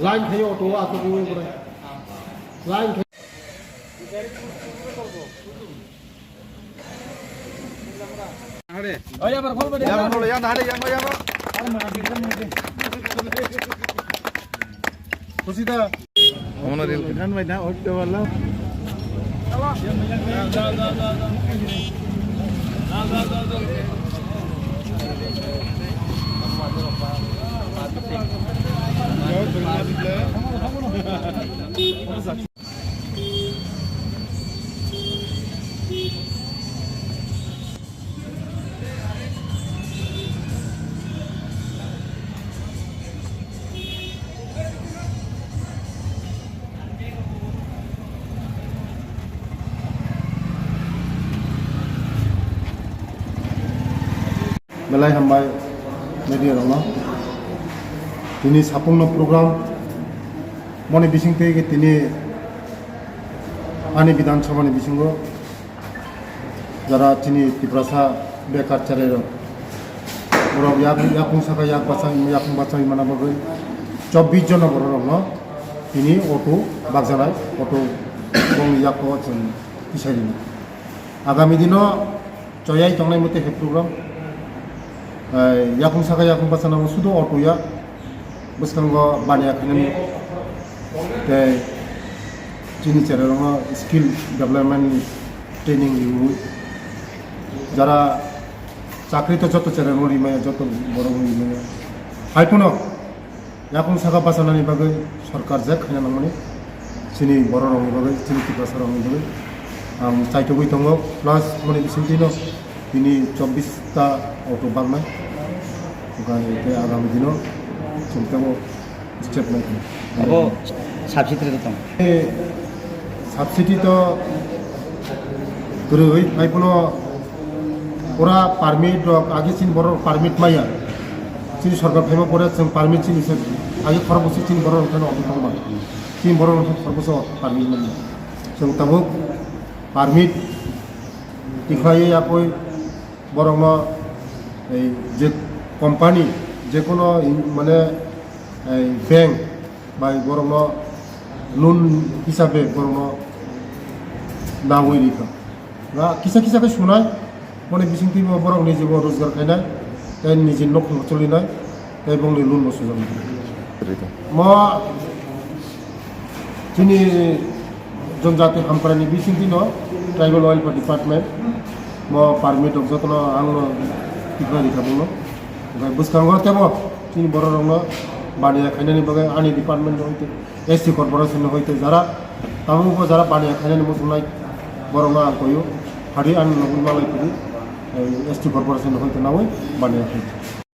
line খাইয়ে auto আসো কি করে লাইন খাই আরে ওই আবার ফল বড় আবার বড় ইয়া নালে ইয়া ইয়া আর মার দিতে মধ্যে খুশিদা ওনা রেল গান ভাই না ওইটা বললা যা যা যা Belai hambai media rona tini sapungno program mone bising te tini ani bidhan sabha ni bisingo jara tini tiprasa bekar charero borok yakung saka yak basang mana bagai 24 jon borok rona tini auto bagjanai auto bong yakko jon isari agami dino choyai tongnai mote he program yakung saka yakung pasana sudo auto ya buskango bania khanen te chini cherong skill development training yu jara chakri to joto cherong ri maya joto borong ri maya haipuno yakung saka pasana ni bagai sarkar je khana namani chini borong bagai chini tipasa rong bagai chaito gui tongo plus mone bisintino ini 24 ta auto bagmai bukan itu agam dino cinta mo step lagi abo subsidi itu tong subsidi to gurui ai puno ora permit dok age sin boro permit maya sin sarkar phema pore sem permit sin age khorbosi sin boro thano obitongba sin boro khorboso permit maya sem tabo permit dikhai ya koi বরং এই যে company যে কোনো মানে এই bank বা বরং loan হিসাবে বরং না হই রেখা বা কিসা কিসাকে শোনায় মনে বিসিংতি বরং নিজে রোজগার খাইনায় তাই নিজের নখ চলিনায় তাই বংলি লোন বসুজাম मा जोंनि जनजाति हामफारानि बिसिंथि न ट्राइबल वेलफेयर डिपार्टमेंट म पारमिट अफ जतन आंनो टिकनारि खाबुनो ओमफ्राय बुसखांगो तेबो तिनि बर रंनो बानिया खायनानि बागै आनि डिपार्टमेंट होइते एसटी कर्पोरेशन होइते जारा तामुबो जारा बानिया खायनानि मुसुनाय बरंगा आंखयो हारि आन नगुन मालायफोरि एसटी कर्पोरेशन होइते नावै बानिया खायते